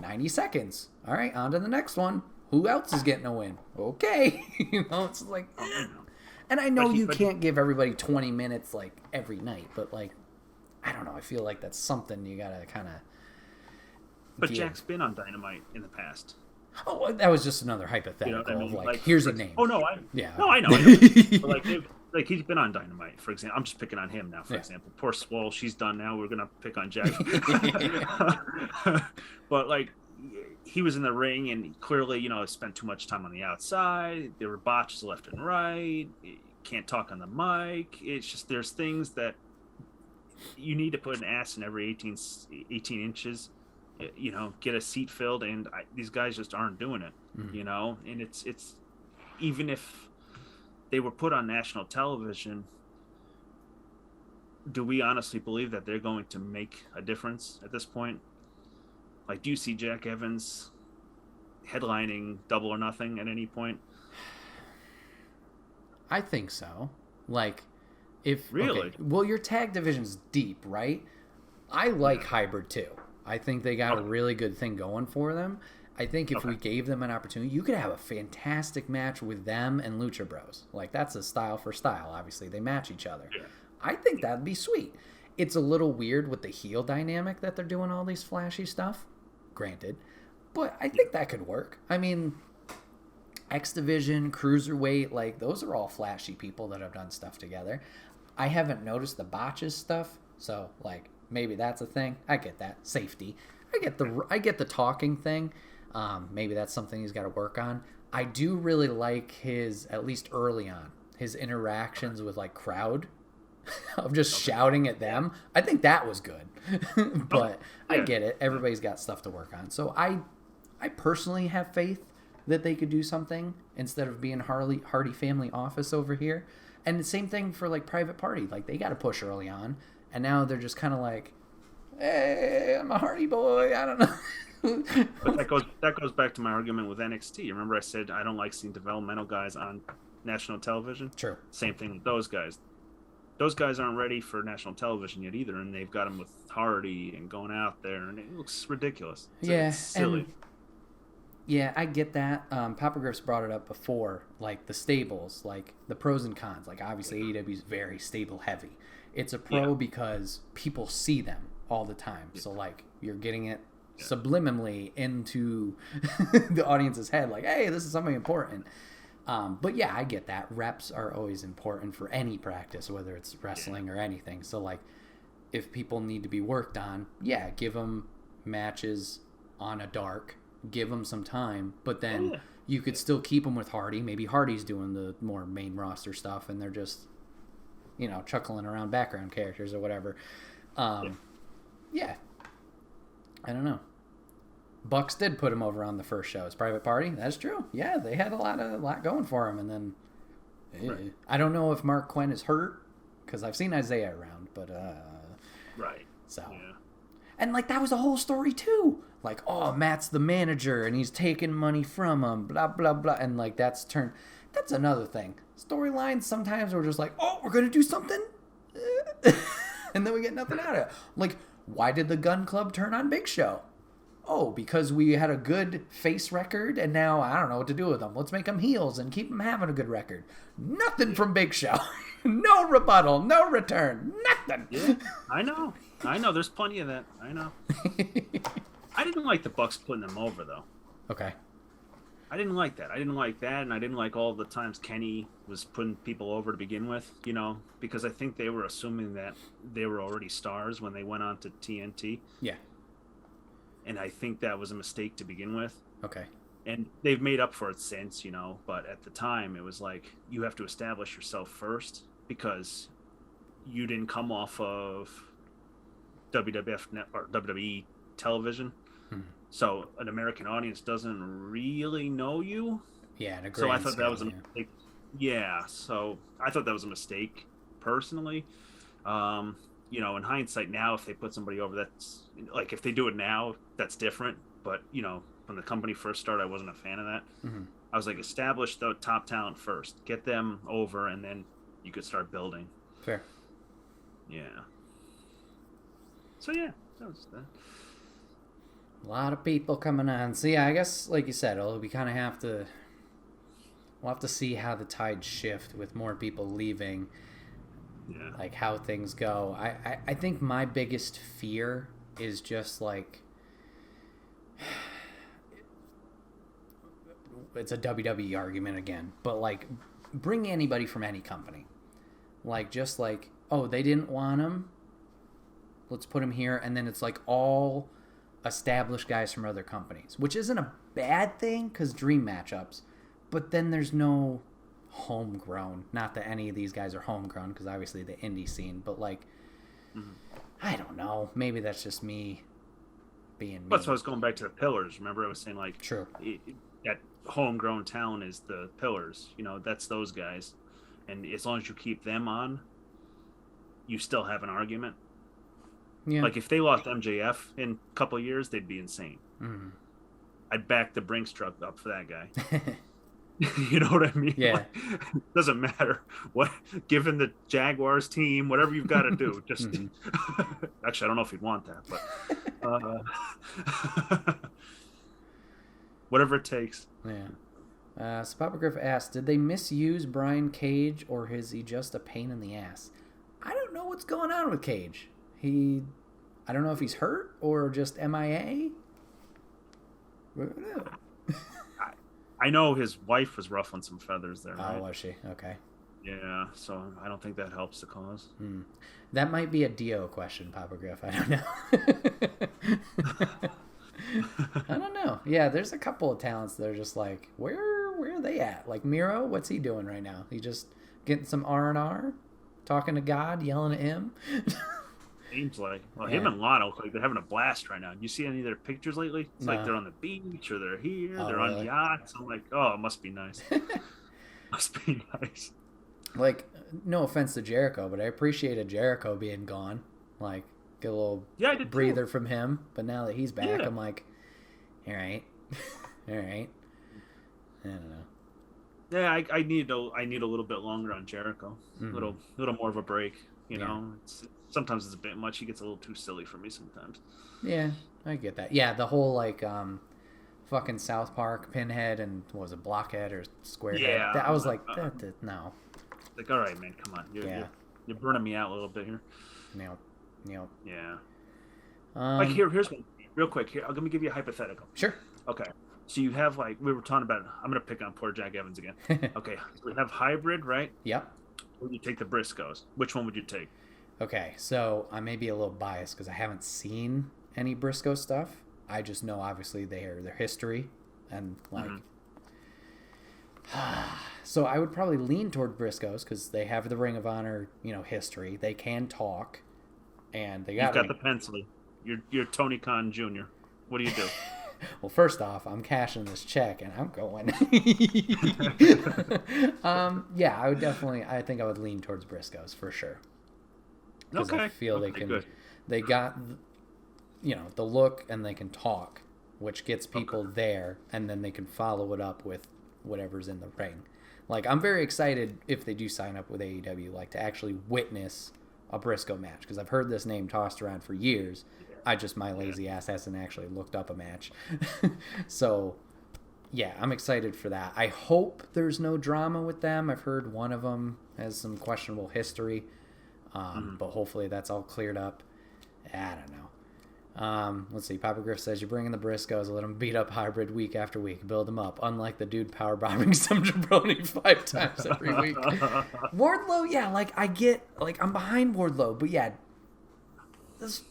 90 seconds. All right, on to the next one. Who else is getting a win? Okay. You know, it's like, and I know you can't give everybody 20 minutes, like, every night, but, like, I don't know. I feel like that's something you got to kind of. But Jack's been on Dynamite in the past. Oh, that was just another hypothetical. You know what I mean? Like, here's a name. Oh, no. I know. But, like, he's been on Dynamite, for example. I'm just picking on him now, for example. Poor Swole, she's done now. We're going to pick on Jack. But, like, he was in the ring and clearly, you know, spent too much time on the outside. There were botches left and right. Can't talk on the mic. It's just, there's things that you need to put an ass in every 18 inches, you know, get a seat filled. And these guys just aren't doing it, you know, and it's even if they were put on national television, do we honestly believe that they're going to make a difference at this point? Like, do you see Jack Evans headlining Double or Nothing at any point? I think so. Like, if really, well, your tag division's deep, right? I like Hybrid too. I think they got a really good thing going for them. I think if we gave them an opportunity, you could have a fantastic match with them and Lucha Bros. Like, that's a style for style. Obviously, they match each other. Yeah. I think that'd be sweet. It's a little weird with the heel dynamic that they're doing all these flashy stuff, granted. But I think that could work. I mean, X Division, Cruiserweight, like, those are all flashy people that have done stuff together. I haven't noticed the botches stuff, so, like, maybe that's a thing. I get that. Safety. I get the talking thing. Maybe that's something he's got to work on. I do really like his, at least early on, his interactions with, like, crowd of just shouting at them. I think that was good. But I get it. Everybody's got stuff to work on. So I personally have faith that they could do something instead of being Hardy Family Office over here. And the same thing for, like, Private Party. Like, they got to push early on. And now they're just kind of like, hey, I'm a Hardy boy. I don't know. But that goes back to my argument with NXT. Remember I said I don't like seeing developmental guys on national television? True. Same thing with those guys. Those guys aren't ready for national television yet either, and they've got them with Hardy and going out there, and it looks ridiculous. It's silly. Yeah, I get that. Papa Griff's brought it up before, like the stables, like the pros and cons. Like, obviously AEW is very stable heavy. It's a pro because people see them all the time. So, like, you're getting it subliminally into the audience's head, like, hey, this is something important. But yeah, I get that. Reps are always important for any practice, whether it's wrestling or anything. So, like, if people need to be worked on, give them matches on a dark, give them some time, but then you could still keep them with Hardy. Maybe Hardy's doing the more main roster stuff, and they're just, you know, chuckling around background characters or whatever. I don't know. Bucks did put him over on the first show. It's Private Party. That's true. Yeah, they had a lot going for him, and then I don't know if Mark Quinn is hurt because I've seen Isaiah around, but So, and like that was the whole story too. Like, oh, Matt's the manager and he's taking money from him, blah blah blah, and like that's another thing. Storylines sometimes we're just like, oh, we're gonna do something, and then we get nothing out of it. Like, why did the Gun Club turn on Big Show? Oh, because we had a good face record, and now I don't know what to do with them. Let's make them heels and keep them having a good record. Nothing from Big Show. No rebuttal, no return, nothing. Yeah, I know. There's plenty of that. I know. I didn't like the Bucks putting them over, though. Okay. I didn't like that. And I didn't like all the times Kenny was putting people over to begin with, you know, because I think they were assuming that they were already stars when they went on to TNT. Yeah. And I think that was a mistake to begin with. Okay. And they've made up for it since, you know, but at the time it was like you have to establish yourself first because you didn't come off of WWE television. So an American audience doesn't really know you. Yeah, so I thought that was a mistake. Yeah, so I thought that was a mistake personally. You know, in hindsight now, if they put somebody over, that's like if they do it now, that's different. But you know, when the company first started, I wasn't a fan of that. I was like, establish the top talent first, get them over, and then you could start building. Fair. Yeah. So yeah, that was that. A lot of people coming on. So yeah, I guess like you said, we kind of we'll have to see how the tides shift with more people leaving. Yeah. Like how things go. I think my biggest fear is just like it's a WWE argument again, but like bring anybody from any company. Like just like, oh, they didn't want him. Let's put him here, and then it's like all established guys from other companies, which isn't a bad thing because dream matchups, but then there's no homegrown. Not that any of these guys are homegrown because obviously the indie scene, but like, I don't know. Maybe that's just me being me. That's why I was going back to the pillars. Remember I was saying like, true. That homegrown talent is the pillars. You know, that's those guys. And as long as you keep them on, you still have an argument. Yeah. Like if they lost MJF in a couple of years, they'd be insane. I'd back the Brinks truck up for that guy. You know what I mean? Yeah. Like, doesn't matter what, given the Jaguars team, whatever you've got to do. Just actually, I don't know if he'd want that, but whatever it takes. Yeah. So Papa Griff asked, did they misuse Brian Cage, or is he just a pain in the ass? I don't know what's going on with Cage. I don't know if he's hurt or just MIA. I know his wife was ruffling some feathers there. Right? Oh, was she? Okay. Yeah, so I don't think that helps the cause. That might be a Dio question, Papa Griff. I don't know. I don't know. Yeah, there's a couple of talents that are just like, where are they at? Like Miro, what's he doing right now? He just getting some R&R, talking to God, yelling at him. Seems like him and Lana look like they're having a blast right now. You see any of their pictures lately? It's like they're on the beach or they're here. They're on yachts. I'm like, oh, it must be nice. Must be nice. Like, no offense to Jericho, but I appreciated Jericho being gone. Like, get a little breather from him. But now that he's back, I'm like, all right. All right. I don't know. Yeah, I need a little bit longer on Jericho. A little more of a break. You know, sometimes it's a bit much. He gets a little too silly for me sometimes. Yeah, I get that. Yeah, the whole like fucking South Park Pinhead and what was it, Blockhead or Squarehead? Yeah, I was like, no. Like, all right, man, come on. You're burning me out a little bit here. Nope. Yeah. Like here's one real quick. Here, let me give you a hypothetical. Sure. Okay. So you have, like, we were talking about, I'm going to pick on poor Jack Evans again. Okay. So we have hybrid, right? Yep. Or you take the Briscoes. Which one would you take? Okay. So I may be a little biased because I haven't seen any Briscoe stuff. I just know, obviously, their history and, like... So I would probably lean toward Briscoes because they have the Ring of Honor, history. They can talk, and they got... You've got the pencil. You're Tony Khan Jr. What do you do? Well, first off, I'm cashing this check, and I'm going. Yeah, I would definitely... I think I would lean towards Briscoes, for sure. Because I feel they got, the look, and they can talk, which gets people there, and then they can follow it up with whatever's in the ring. Like, I'm very excited if they do sign up with AEW, like, to actually witness a Briscoe match, because I've heard this name tossed around for years. My lazy ass hasn't actually looked up a match. So, yeah, I'm excited for that. I hope there's no drama with them. I've heard one of them has some questionable history, but hopefully that's all cleared up. I don't know. Let's see. Papa Griff says, you're bringing the Briscoes, let them beat up hybrid week after week, build them up, unlike the dude powerbombing some jabroni 5 times every week. Wardlow, yeah, like, I get, like, I'm behind Wardlow, but yeah, this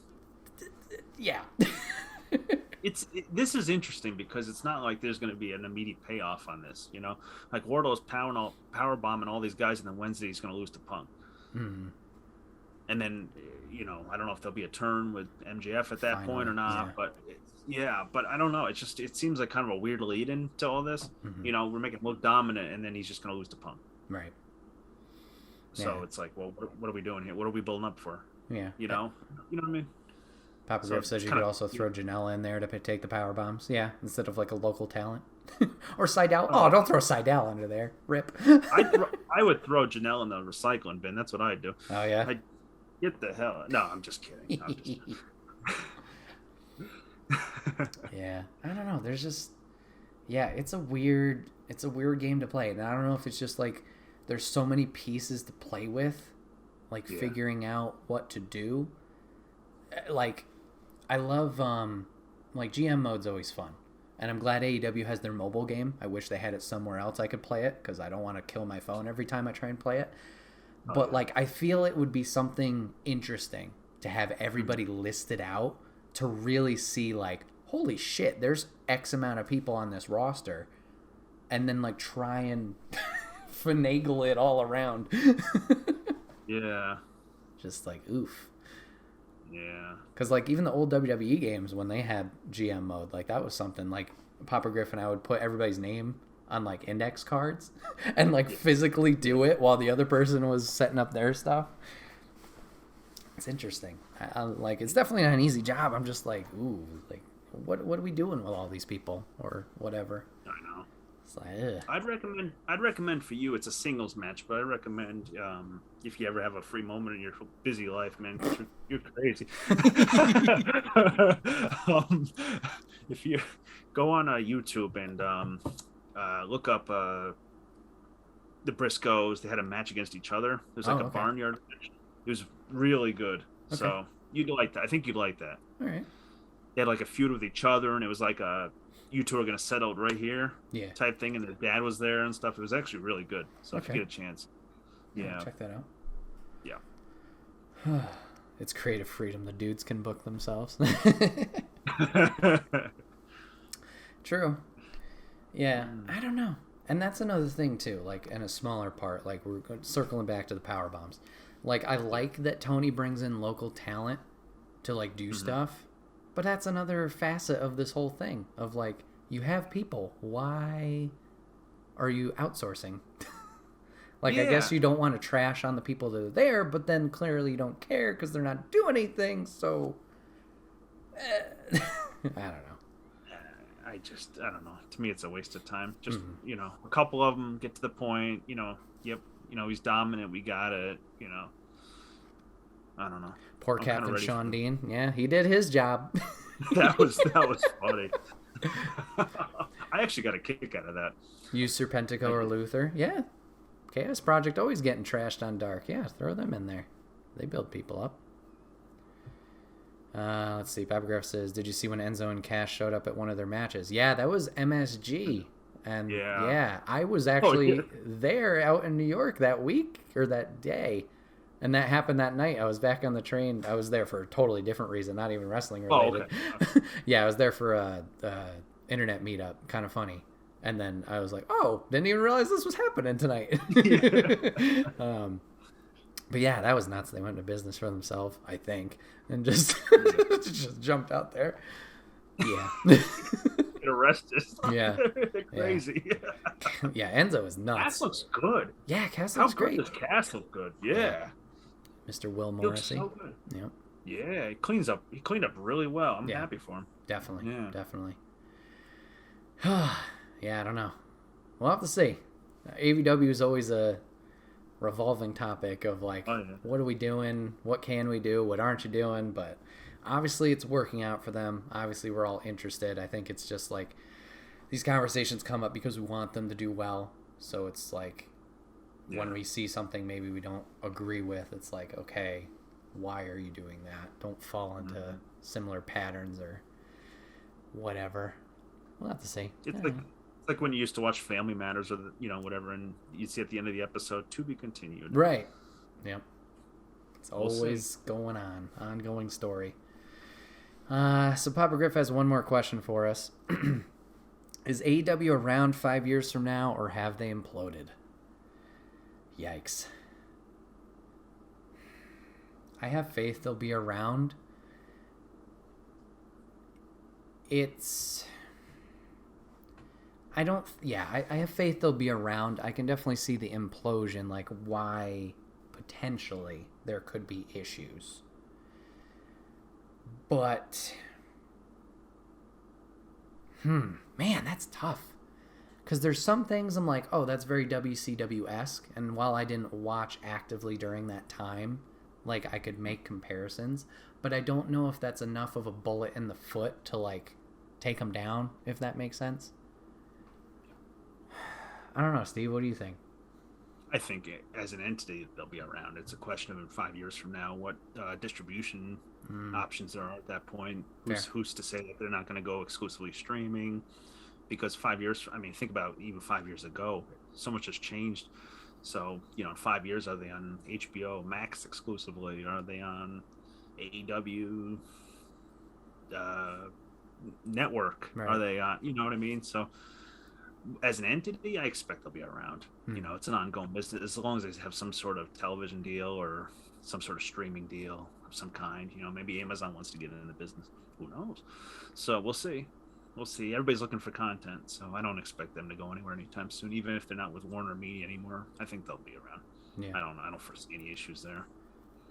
is interesting because it's not like there's going to be an immediate payoff on this, like Wardlow's power bombing all these guys, and then Wednesday he's going to lose to Punk. And then, I don't know if there'll be a turn with MJF at that point or not, but I don't know. It seems like kind of a weird lead into all this. We're making him look dominant, and then he's just going to lose to Punk. Right. So it's like, well, what are we doing here? What are we building up for? Yeah. You know what I mean? Papa Griff says you could also throw Janela in there to take the power bombs. Yeah, instead of like a local talent. Or Seidel. Oh, don't throw Seidel under there. Rip. I would throw Janela in the recycling bin. That's what I'd do. Oh, yeah? Get the hell... No, I'm just kidding. Yeah. I don't know. There's just... Yeah, it's a weird game to play. And I don't know if it's just like there's so many pieces to play with. Like figuring out what to do. Like... I love, like, GM mode's always fun. And I'm glad AEW has their mobile game. I wish they had it somewhere else I could play it, because I don't want to kill my phone every time I try and play it. But, like, I feel it would be something interesting to have everybody listed out to really see, like, holy shit, there's X amount of people on this roster. And then, like, try and finagle it all around. Yeah. Just like, oof. Yeah. Because, like, even the old WWE games, when they had GM mode, like, that was something. Like, Papa Griff and I would put everybody's name on, like, index cards and, like, physically do it while the other person was setting up their stuff. It's interesting. Like, it's definitely not an easy job. I'm just like, ooh, like, what are we doing with all these people or whatever? I know. It's like, ugh. I'd recommend for you. It's a singles match, but I recommend if you ever have a free moment in your busy life, man, 'cause you're crazy. um, if you go on YouTube and look up the Briscoes, they had a match against each other. It was like a barnyard match. It was really good. Okay. So you'd like that. I think you'd like that. All right. They had like a feud with each other, and it was like you two are going to settle it right here type thing, and the dad was there and stuff. It was actually really good. So if you get a chance. Yeah. Check that out. Yeah. It's creative freedom. The dudes can book themselves. True. Yeah. I don't know. And that's another thing too, like in a smaller part, like we're circling back to the power bombs. Like I like that Tony brings in local talent to like do stuff, but that's another facet of this whole thing of like you have people. Why are you outsourcing? Like I guess you don't want to trash on the people that are there, but then clearly you don't care because they're not doing anything. So I don't know. I don't know. To me, it's a waste of time. Just, a couple of them get to the point, he's dominant. We got it, I don't know. Poor Captain Sean Dean. Yeah, he did his job. that was funny. I actually got a kick out of that. You Serpentico or Luther. Yeah. Chaos Project always getting trashed on Dark. Yeah, throw them in there. They build people up. Let's see. Papagraph says, did you see when Enzo and Cash showed up at one of their matches? Yeah, that was MSG. And yeah I was actually there out in New York that week or that day. And that happened that night. I was back on the train. I was there for a totally different reason, not even wrestling related. Okay. Yeah, I was there for a internet meetup. Kind of funny. And then I was like, oh, didn't even realize this was happening tonight. But yeah, that was nuts. They went into business for themselves, I think, and just just jumped out there. Yeah. Get arrested. Yeah. Crazy. Yeah, Enzo is nuts. Cass looks good. Yeah, Cass looks great. How good does Cass look good? Yeah. Mr. Will Morrissey. He looks so good. Yep. Yeah, he cleaned up really well. I'm happy for him. Definitely. Yeah. Definitely. Yeah, I don't know. We'll have to see. AEW is always a revolving topic of like, what are we doing? What can we do? What aren't you doing? But obviously it's working out for them. Obviously we're all interested. I think it's just like these conversations come up because we want them to do well. So it's like when we see something maybe we don't agree with, it's like, okay, why are you doing that? Don't fall into similar patterns or whatever. We'll have to see. It's like when you used to watch Family Matters or whatever, and you'd see at the end of the episode, to be continued. Right. Yep. It's always going on. Ongoing story. So Papa Griff has one more question for us. Is AEW around 5 years from now, or have they imploded? Yikes. I have faith they'll be around. I have faith they'll be around. I can definitely see the implosion, like why potentially there could be issues. But, man, that's tough. Because there's some things I'm like, oh, that's very WCW-esque. And while I didn't watch actively during that time, like I could make comparisons. But I don't know if that's enough of a bullet in the foot to like take them down, if that makes sense. I don't know, Steve. What do you think? I think as an entity, they'll be around. It's a question of in 5 years from now, what distribution options there are at that point. Who's to say that they're not going to go exclusively streaming? Because 5 years, think about even 5 years ago, so much has changed. So, in 5 years, are they on HBO Max exclusively? Are they on AEW network? Right. Are they on, you know what I mean? So, as an entity, I expect they'll be around. It's an ongoing business as long as they have some sort of television deal or some sort of streaming deal of some kind. Maybe Amazon wants to get into the business. Who knows? So we'll see. Everybody's looking for content, so I don't expect them to go anywhere anytime soon. Even if they're not with Warner Media anymore, I think they'll be around. Yeah. I don't foresee any issues there.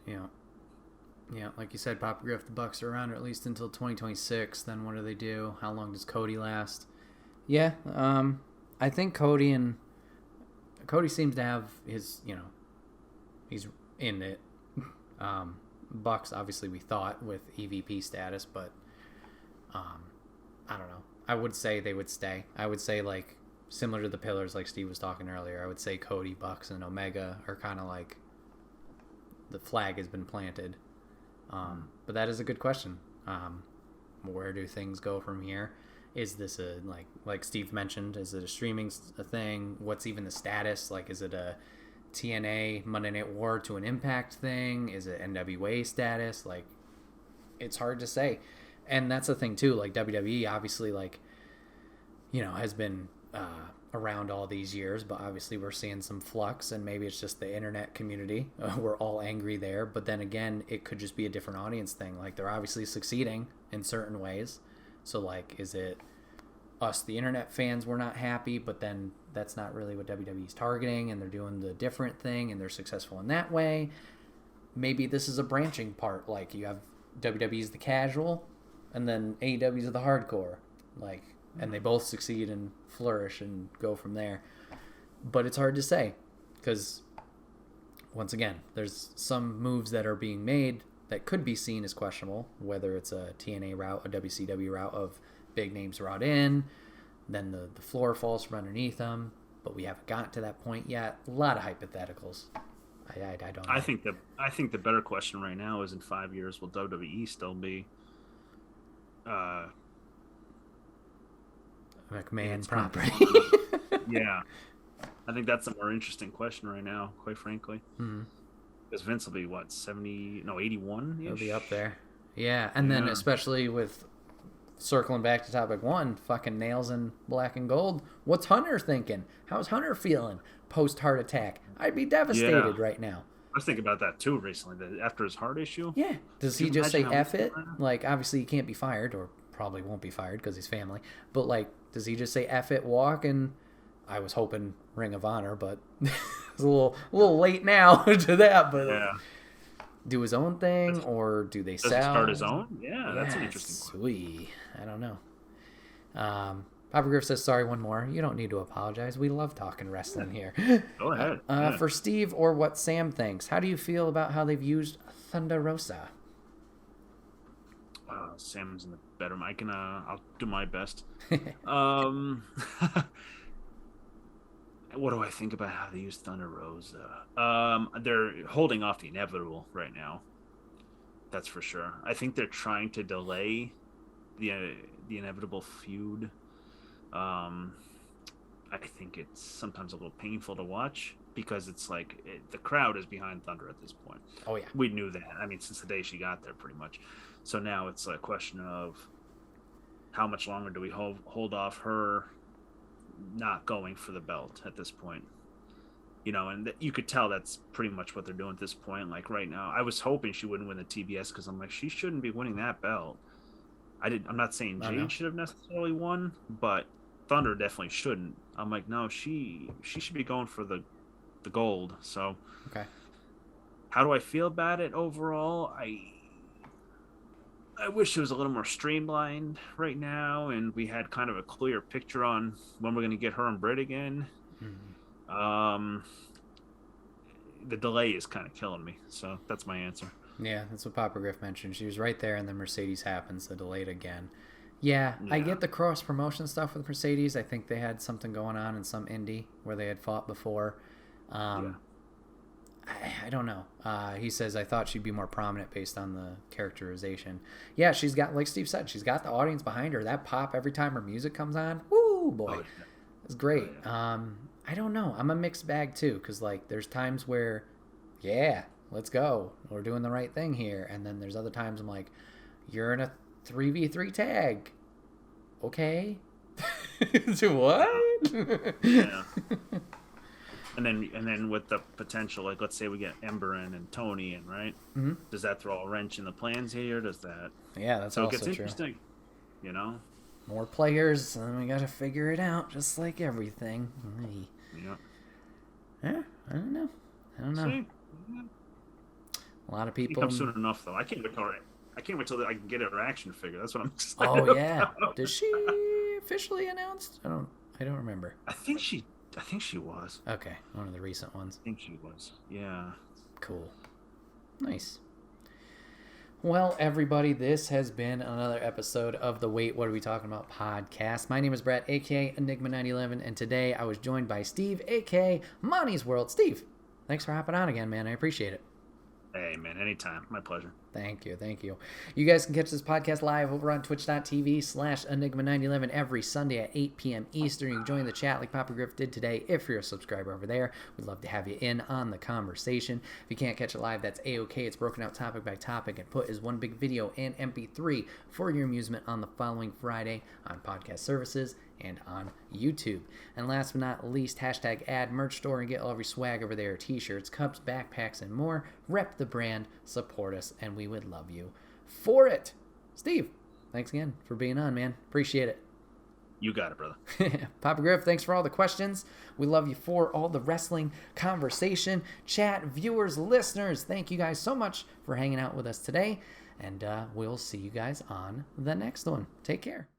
Yeah, like you said, Papa Griff, the Bucks are around at least until 2026. Then what do they do? How long does Cody last? Yeah, I think Cody seems to have his, he's in it. Bucks, obviously, we thought with EVP status, but I don't know. I would say they would stay. I would say, like, similar to the pillars, like Steve was talking earlier, I would say Cody, Bucks, and Omega are kind of like the flag has been planted. But that is a good question. Where do things go from here? Is this a, like Steve mentioned, is it a streaming thing? What's even the status? Like, is it a TNA Monday Night War to an Impact thing? Is it NWA status? Like, it's hard to say. And that's the thing too, like WWE obviously, like, has been around all these years, but obviously we're seeing some flux, and maybe it's just the internet community. We're all angry there, but then again, it could just be a different audience thing. Like, they're obviously succeeding in certain ways. So, like, is it us, the internet fans, we're not happy, but then that's not really what WWE's targeting, and they're doing the different thing, and they're successful in that way. Maybe this is a branching part. Like, you have WWE's the casual, and then AEW's the hardcore. Like, and they both succeed and flourish and go from there. But it's hard to say, because, once again, there's some moves that are being made that could be seen as questionable, whether it's a TNA route, a WCW route of big names brought in, then the floor falls from underneath them, but we haven't gotten to that point yet. A lot of hypotheticals. I don't know. I think the better question right now is, in 5 years, will WWE still be McMahon property? Yeah. I think that's a more interesting question right now, quite frankly. Mm-hmm. Because Vince will be, 81? He'll be up there. Yeah, and then especially with circling back to topic one, fucking nails in black and gold. What's Hunter thinking? How's Hunter feeling post-heart attack? I'd be devastated right now. I was thinking about that too recently, that after his heart issue. Yeah. Does he just say F it? Like, obviously he can't be fired, or probably won't be fired because he's family. But, like, does he just say F it, walk? And I was hoping Ring of Honor, but it's a little late now to that. But do his own thing, or do they sell? Does he start his own? Yeah, that's an interesting question. I don't know. Papa Griff says, sorry, one more. You don't need to apologize. We love talking wrestling here. Go ahead. For Steve, or what Sam thinks, how do you feel about how they've used Thunder Rosa? Sam's in the bedroom. I'll do my best. What do I think about how they use Thunder Rosa? They're holding off the inevitable right now. That's for sure. I think they're trying to delay the inevitable feud. I think it's sometimes a little painful to watch, because it's like the crowd is behind Thunder at this point. Oh yeah, we knew that. I mean, since the day she got there, pretty much. So now it's a question of how much longer do we hold off her not going for the belt at this point, and you could tell that's pretty much what they're doing at this point. Like, right now, I was hoping she wouldn't win the TBS, because I'm like, she shouldn't be winning that belt. I'm not saying Jade should have necessarily won, but Thunder definitely shouldn't. I'm like, no, she should be going for the gold. So okay, how do I feel about it overall? I wish it was a little more streamlined right now, and we had kind of a clear picture on when we're going to get her and Bret again. Mm-hmm. The delay is kind of killing me, so that's my answer. Yeah, that's what Papa Griff mentioned. She was right there, and then Mercedes happens, so delayed again. Yeah, I get the cross promotion stuff with Mercedes. I think they had something going on in some indie where they had fought before. I don't know. He says, I thought she'd be more prominent based on the characterization. Yeah, she's got, like Steve said, she's got the audience behind her. That pop every time her music comes on, woo, boy, it's great. I don't know. I'm a mixed bag, too, because, like, there's times where, yeah, let's go. We're doing the right thing here. And then there's other times I'm like, you're in a 3v3 tag. Okay. What? Yeah. And then with the potential, like, let's say we get Ember and Tony in, right? Mm-hmm. Does that throw a wrench in the plans here? Does that? Yeah, that's so also it gets interesting. True. More players, and we got to figure it out, just like everything. Yeah, I don't know. See? A lot of people. Come soon enough, though. I can't wait till I can get her action figure. That's what I'm. Oh yeah. Does she officially announced? I don't remember. I think she was. Okay, one of the recent ones. I think she was. Yeah. Cool. Nice. Well, everybody, this has been another episode of the Wait, What Are We Talking About podcast. My name is Bret, a.k.a. Enigma911, and today I was joined by Steve, a.k.a. Monty's World. Steve, thanks for hopping on again, man. I appreciate it. Hey, man, anytime. My pleasure. Thank you. You guys can catch this podcast live over on twitch.tv/Enigma911 every Sunday at 8 p.m. Eastern. You can join the chat like Papa Griff did today if you're a subscriber over there. We'd love to have you in on the conversation. If you can't catch it live, that's A-OK. It's broken out topic by topic and put as one big video and MP3 for your amusement on the following Friday on podcast services and on YouTube. And last but not least, #ad merch store and get all of your swag over there. T-shirts, cups, backpacks, and more. Rep the brand, support us, and we would love you for it. Steve, thanks again for being on, man. Appreciate it. You got it, brother. Papa Griff, thanks for all the questions. We love you for all the wrestling conversation. Chat, viewers, listeners, thank you guys so much for hanging out with us today. And we'll see you guys on the next one. Take care.